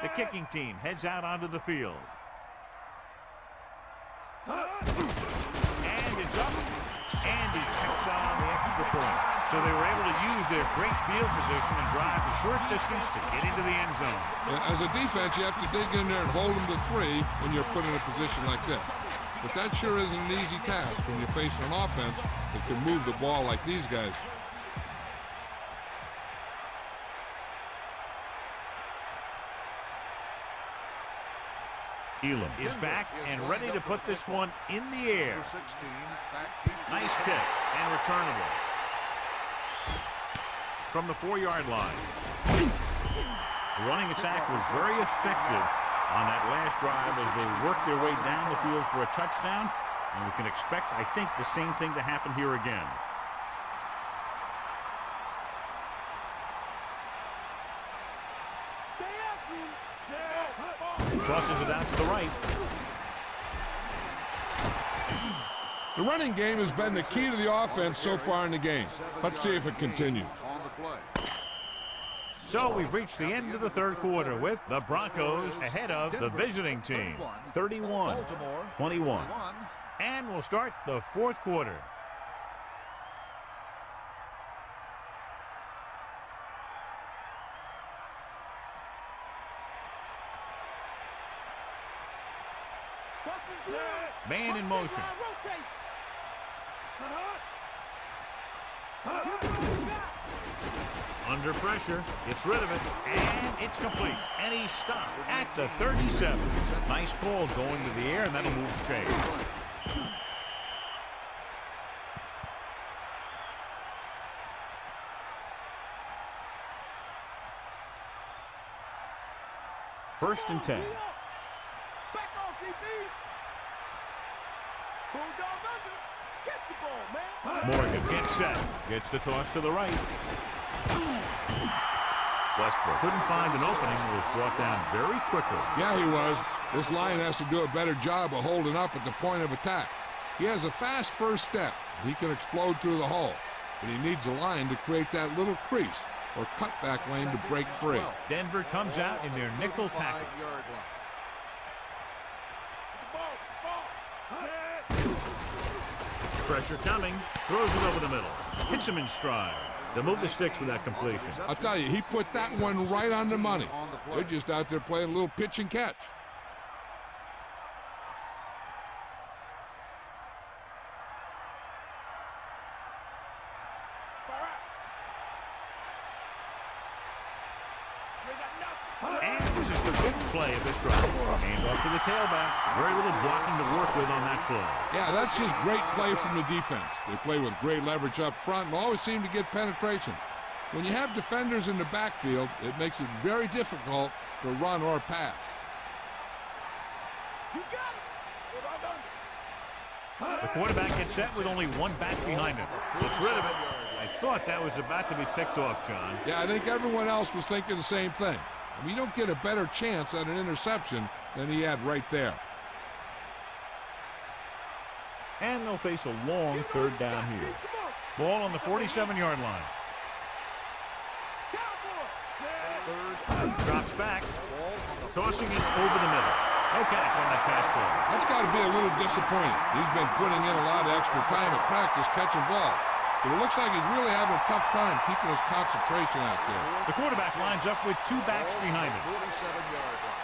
S1: The kicking team heads out onto the field. And it's up. And he kicks on the extra point. So they were able to use their great field position and drive the short distance to get into the end zone.
S2: As a defense, you have to dig in there and hold them to 3 when you're put in a position like this. But that sure isn't an easy task when you're facing an offense that can move the ball like these guys.
S1: Elam is back and ready to put this one in the air. Nice kick and returnable. From the 4-yard line. The running attack was very effective on that last drive as they worked their way down the field for a touchdown. And we can expect, I think, the same thing to happen here again. Crosses it out to the right.
S2: The running game has been the key to the offense so far in the game. Let's see if it continues.
S1: So we've reached the end of the third quarter with the Broncos ahead of the visiting team, 31-21. And we'll start the fourth quarter. Man in motion. Under pressure, gets rid of it, and it's complete. And he stopped at the 37. Nice call going to the air, and that'll move the chain. First and 10.
S5: Back off, DB. Bulldog under. Catch the ball, man.
S1: Morgan gets set. Gets the toss to the right. Westbrook couldn't find an opening and was brought down very quickly.
S2: Yeah, he was. This line has to do a better job of holding up at the point of attack. He has a fast first step. He can explode through the hole. But he needs a line to create that little crease or cutback lane to break free.
S1: Denver comes out in their nickel package. Pressure coming. Throws it over the middle. Hits him in stride. They'll move the sticks with that completion.
S2: I'll tell you, he put that one right on the money. They're just out there playing a little pitch and catch.
S1: And this is the fifth play of this drive. Hand off to the tailback. Very little blocking to work with on that play.
S2: Yeah, that's just great play from the defense. They play with great leverage up front and always seem to get penetration. When you have defenders in the backfield, it makes it very difficult to run or pass.
S5: You got it.
S1: The quarterback gets set with only one back behind him. Gets rid of it. I thought that was about to be picked off, John.
S2: Yeah, I think everyone else was thinking the same thing. I mean, you don't get a better chance at an interception than he had right there.
S1: And they'll face a long third down here. Ball on the 47-yard line. Drops back. Tossing it over the middle. No catch on this pass play.
S2: That's got to be a little disappointing. He's been putting in a lot of extra time at practice catching ball. But it looks like he's really having a tough time keeping his concentration out there.
S1: The quarterback lines up with two backs behind him.
S5: 47-yard line.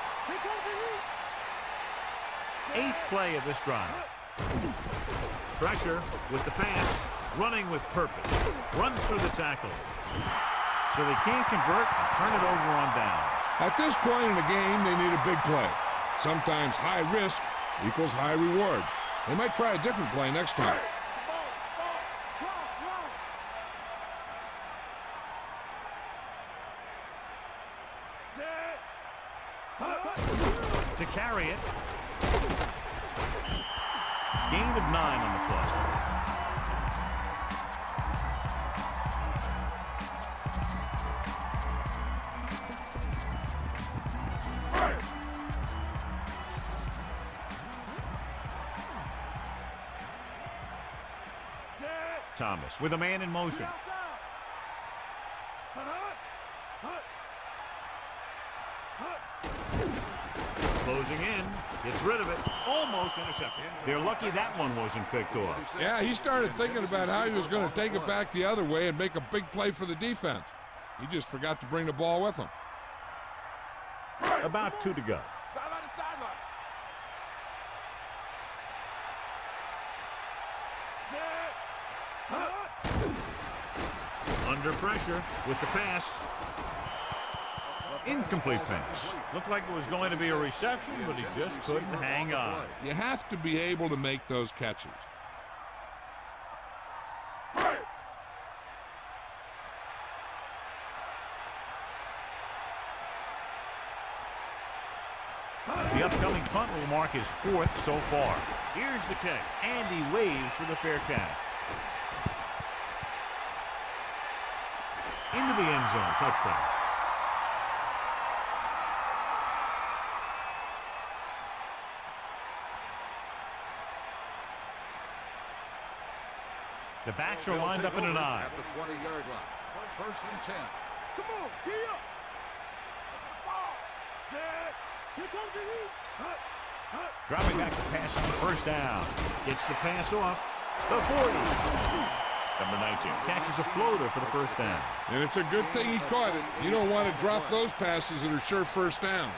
S1: Eighth play of this drive. Pressure with the pass. Running with purpose. Runs through the tackle. So they can't convert and turn it over on downs.
S2: At this point in the game, they need a big play. Sometimes high risk equals high reward. They might try a different play next time.
S1: To carry it. Gain of 9 on the play. Thomas with a man in motion. Closing in, gets rid of it, almost intercepted. They're lucky that one wasn't picked off.
S2: Yeah, he started thinking about how he was going to take it back the other way and make a big play for the defense. He just forgot to bring the ball with him.
S1: About 2 to go.
S5: Sideline to sideline.
S1: Under pressure with the pass. Incomplete pass. Looked like it was going to be a reception, but he just couldn't hang on.
S2: You have to be able to make those catches.
S1: The upcoming punt will mark his 4th so far. Here's the kick, and he waves for the fair catch. Into the end zone, touchdown. The backs are lined up in an eye.
S3: At the 20-yard line. First and 10.
S5: Come on, gee up. Set. Here comes the heat. Hut.
S1: Dropping back to pass on first down. Gets the pass off. The 40. Number 19 catches a floater for the first down.
S2: And it's a good thing he caught it. You don't want to drop those passes that are sure first downs.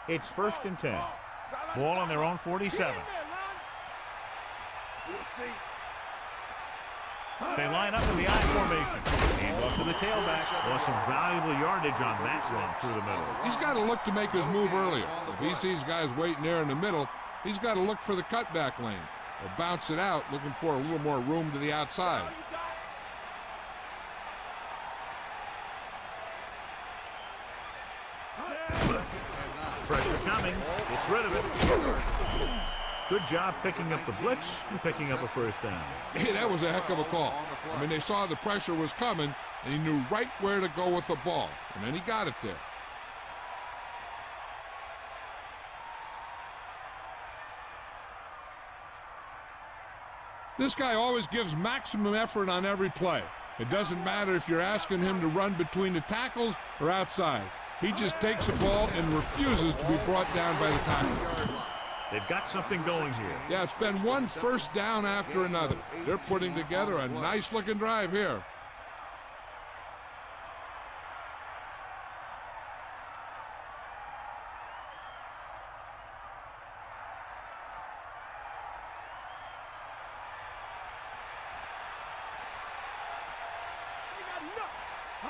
S1: It's first and 10. Ball on their own 47.
S5: We'll see.
S1: They line up in the I formation. Hand off to the tailback. Lost some valuable yardage on that run through the middle.
S2: He's got to look to make his move earlier. If he sees guys waiting there in the middle, he's got to look for the cutback lane or bounce it out, looking for a little more room to the outside.
S1: Pressure coming. Gets rid of it. Good job picking up the blitz and picking up a first down.
S2: Hey, that was a heck of a call. I mean, they saw the pressure was coming, and he knew right where to go with the ball. And then he got it there. This guy always gives maximum effort on every play. It doesn't matter if you're asking him to run between the tackles or outside. He just takes the ball and refuses to be brought down by the tackle.
S1: They've got something going here.
S2: Yeah, it's been one first down after another. They're putting together a nice-looking drive here.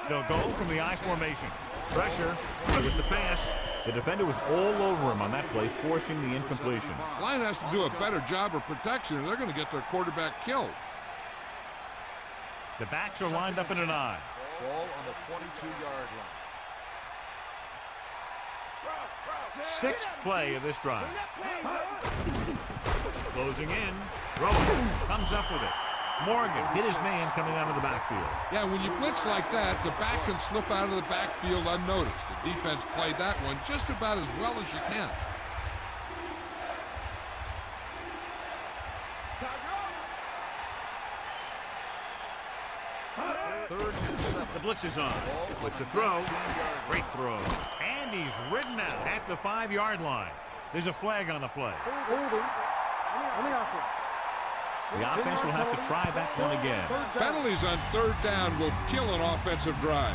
S1: They'll go from the I formation. Pressure with the pass. The defender was all over him on that play, forcing the incompletion.
S2: Line has to do a better job of protection, or they're going to get their quarterback killed.
S1: The backs are lined up in an I.
S3: Ball on the 22-yard line.
S1: 6th play of this drive. Closing in. Throwing. Comes up with it. Morgan hit his man coming out of the backfield.
S2: Yeah, when you blitz like that, the back can slip out of the backfield unnoticed. The defense played that one just about as well as you can.
S1: The blitz is on. With the throw. Great throw. And he's ridden out at the 5-yard line. There's a flag on the play.
S6: Holding on the offense.
S1: The offense will have to try that one again.
S2: Penalties on third down will kill an offensive drive.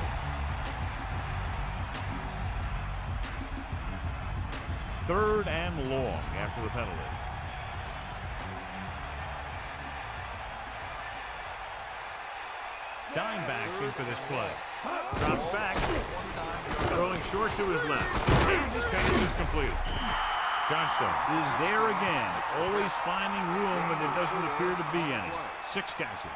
S1: Third and long after the penalty. Dimebacks in for this play. Drops back. Throwing short to his left. And this pass is completed. Johnstone is there again, always finding room when there doesn't appear to be any. 6 catches.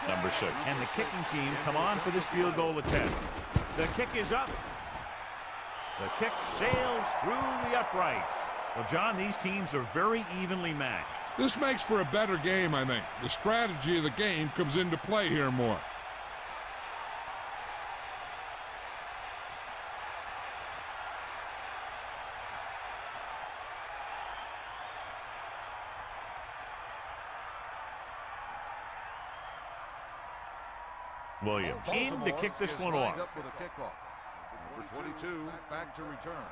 S1: Number 6. And the kicking team come on for this field goal attempt. The kick is up. The kick sails through the uprights. Well, John, these teams are very evenly matched.
S2: This makes for a better game, I think. The strategy of the game comes into play here more.
S1: Williams in to kick this one off.
S3: Up for the kickoff. Number 22 back to return.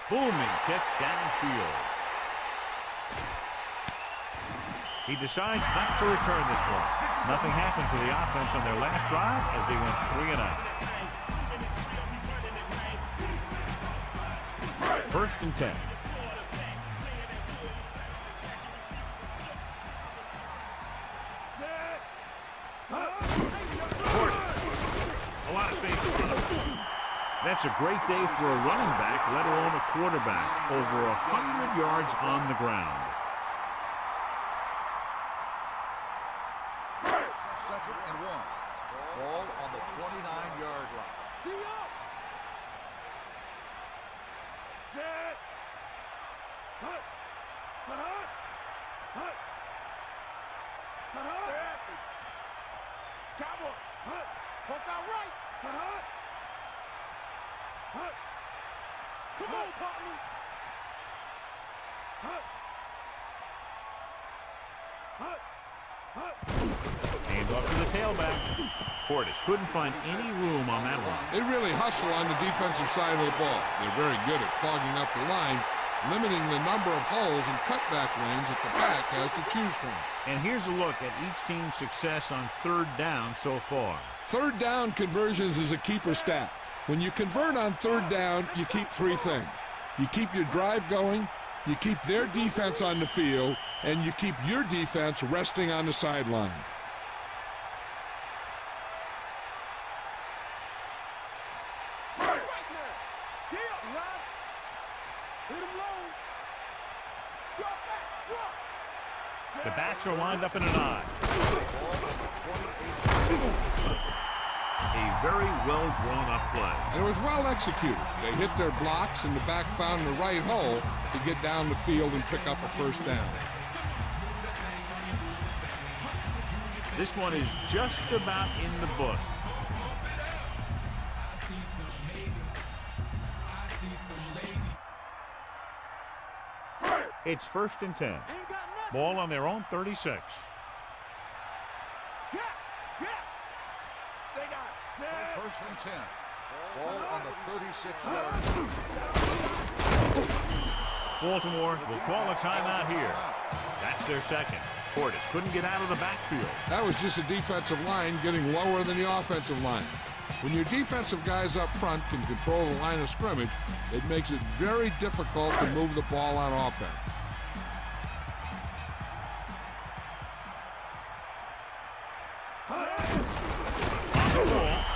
S1: Booming kick downfield. He decides not to return this one. Nothing happened for the offense on their last drive as they went 3 and out. First and 10. A lot of space in front of him. That's a great day for a running back, let alone a quarterback. Over 100 yards on the ground.
S3: Second and 1. Ball on the 29-yard line.
S5: Set. Hut. Hut. Hut. Hut. Hut. Cowboy. Hut. Hook out right. Hut. Hut. Hut. Come on, partner. Hut. Hut. Hut.
S1: Hands off to the tailback. Portis couldn't find any room on that one.
S2: They really hustle on the defensive side of the ball. They're very good at clogging up the line, limiting the number of holes and cutback lanes that the back has to choose from.
S1: And here's a look at each team's success on third down so far.
S2: Third down conversions is a keeper stat. When you convert on third down, you keep three things. You keep your drive going, you keep their defense on the field, and you keep your defense resting on the sideline.
S1: The backs are lined up in an eye. A very well drawn up play.
S2: And it was well executed. They hit their blocks and the back found the right hole to get down the field and pick up a first down.
S1: This one is just about in the books. It's 1st and 10. Ball on their own 36.
S5: Stay down. Set.
S3: 1st and 10. Ball on the 36-yard line.
S1: Baltimore will call a timeout here. That's their second. Portis couldn't get out of the backfield.
S2: That was just a defensive line getting lower than the offensive line. When your defensive guys up front can control the line of scrimmage, it makes it very difficult to move the ball on offense.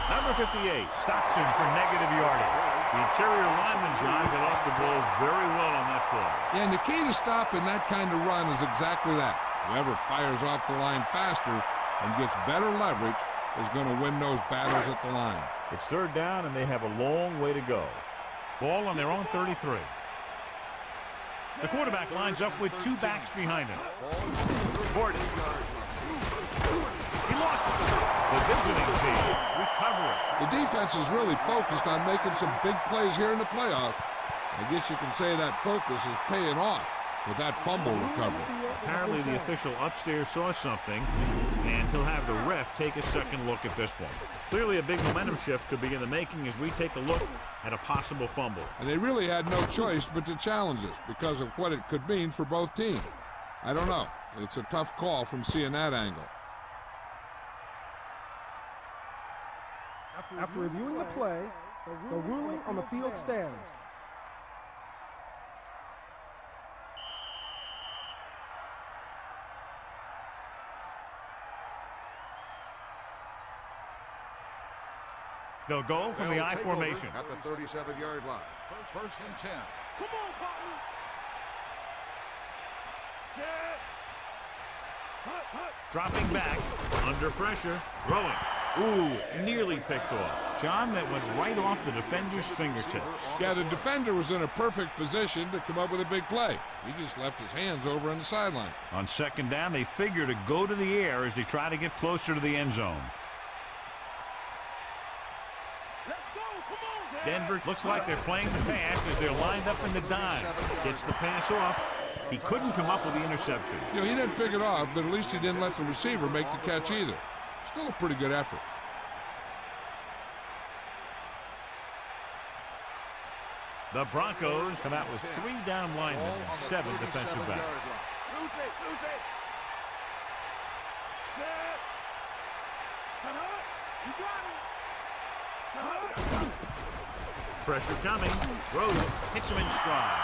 S1: Number 58 stops him for negative yardage. The interior lineman, John, got off the ball very well on that play.
S2: Yeah, and the key to stopping that kind of run is exactly that. Whoever fires off the line faster and gets better leverage is going to win those battles at the line.
S1: It's third down, and they have a long way to go. Ball on their own 33. The quarterback lines up with two backs behind him. Portis. He lost it. The visiting team recover it.
S2: The defense is really focused on making some big plays here in the playoffs. I guess you can say that focus is paying off with that fumble recovery.
S1: Apparently the official upstairs saw something, and he'll have the ref take a second look at this one. Clearly a big momentum shift could be in the making as we take a look at a possible fumble.
S2: And they really had no choice but to challenge this because of what it could mean for both teams. I don't know. It's a tough call from seeing that angle.
S6: After reviewing the play, the ruling on the field stands.
S1: They'll go from the I formation.
S3: At the 37-yard line. 1st and 10.
S5: Come on, partner. Set. Hut, hut.
S1: Dropping back, under pressure, throwing. Ooh, nearly picked off. John, that went right off the defender's fingertips.
S2: Yeah, the defender was in a perfect position to come up with a big play. He just left his hands over on the sideline.
S1: On second down, they figure to go to the air as they try to get closer to the end zone.
S5: Let's go. Come on, Zach.
S1: Denver looks like they're playing the pass as they're lined up in the dime. Gets the pass off. He couldn't come up with the interception.
S2: You know, he didn't pick it off, but at least he didn't let the receiver make the catch either. Still a pretty good effort.
S1: The Broncos come out with 3 down linemen and 7 defensive backs.
S5: Lose it. Lose it. Set. Uh-huh. You got him. Uh-huh.
S1: Pressure coming. Throws it. Hits him in stride.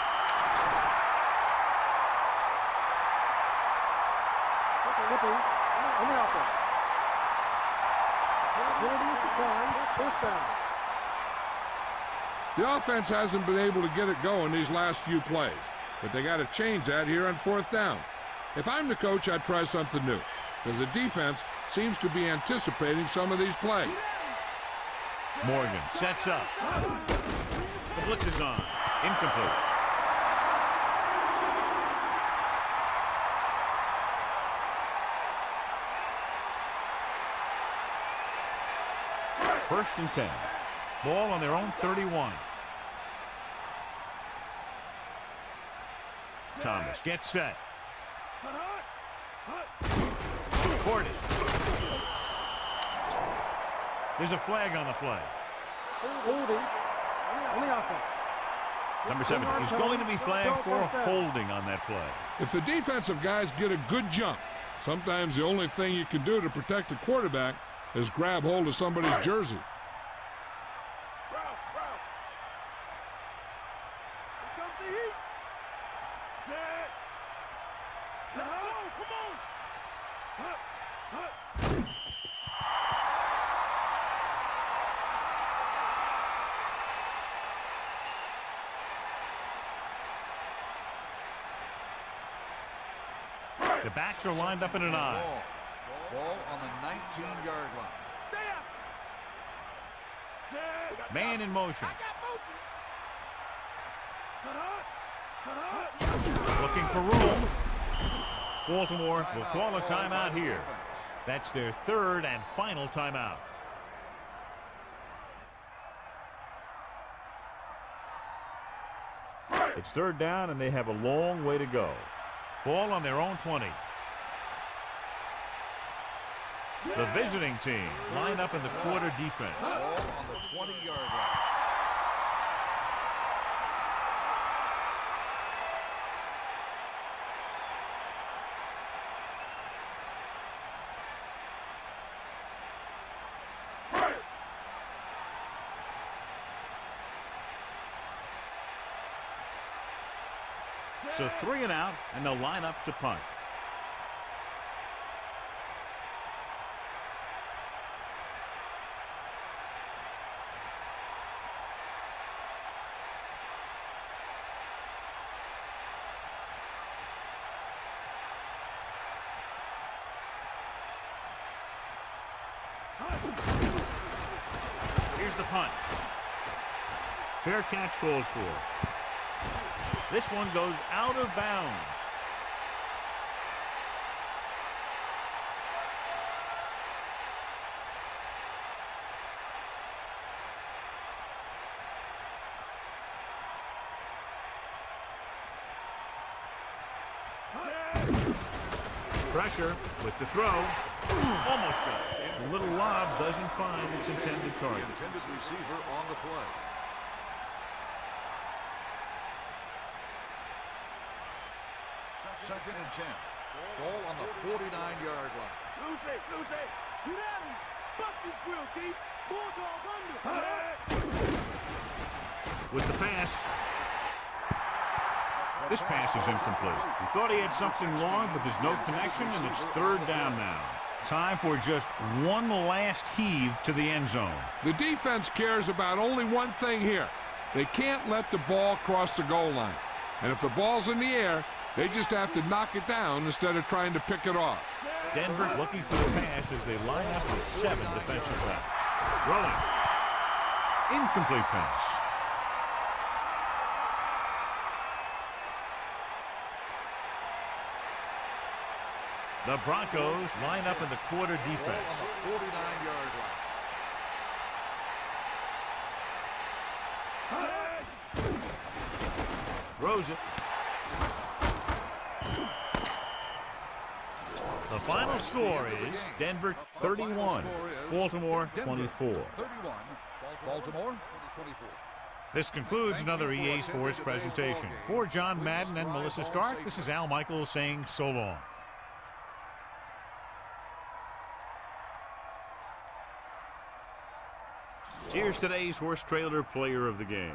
S6: Flipping on the offense. Penalty is declined. 4th down.
S2: The offense hasn't been able to get it going these last few plays, but they got to change that here on 4th down. If I'm the coach, I'd try something new, because the defense seems to be anticipating some of these plays.
S1: Morgan sets up. The blitz is on. Incomplete. First and 10. Ball on their own 31. Thomas gets set. Portis. There's a flag on the play.
S6: Holding on the offense.
S1: Number 7 is going to be flagged for holding on that play.
S2: If the defensive guys get a good jump, sometimes the only thing you can do to protect the quarterback is grab hold of somebody's jersey.
S1: The backs are lined up in an I.
S3: Ball on the 19-yard line.
S5: Stay up.
S1: Man in motion. Looking for room. Baltimore will call a timeout here. That's their 3rd and final timeout. It's 3rd down, and they have a long way to go. Ball on their own 20. The visiting team line up in the quarter defense.
S3: Ball on the 20-yard line.
S1: So 3 and out, and they'll line up to punt. Here's the punt. Fair catch called for. This one goes out of bounds. Pressure with the throw. Almost got it. The little lob doesn't find its intended target.
S3: Intended receiver on the play. Second and 10. Ball on the 49-yard line.
S5: Loose it. Get at him. Bust his grill, Keith. Bulldog under.
S1: With the pass. This pass is incomplete. He thought he had something long, but there's no connection, and it's 3rd down now. Time for just one last heave to the end zone.
S2: The defense cares about only one thing here. They can't let the ball cross the goal line. And if the ball's in the air, they just have to knock it down instead of trying to pick it off.
S1: Denver looking for the pass as they line up with 7 defensive backs. Rolling. Incomplete pass. The Broncos line up in the quarter defense.
S3: Ball on the 49-yard line.
S1: Throws it. The final score is Denver 31, Baltimore 24.
S3: 31, Baltimore 24.
S1: This concludes another EA Sports presentation. For John Madden and Melissa Stark, this is Al Michaels saying so long. Here's today's horse trailer player of the game.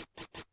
S3: it.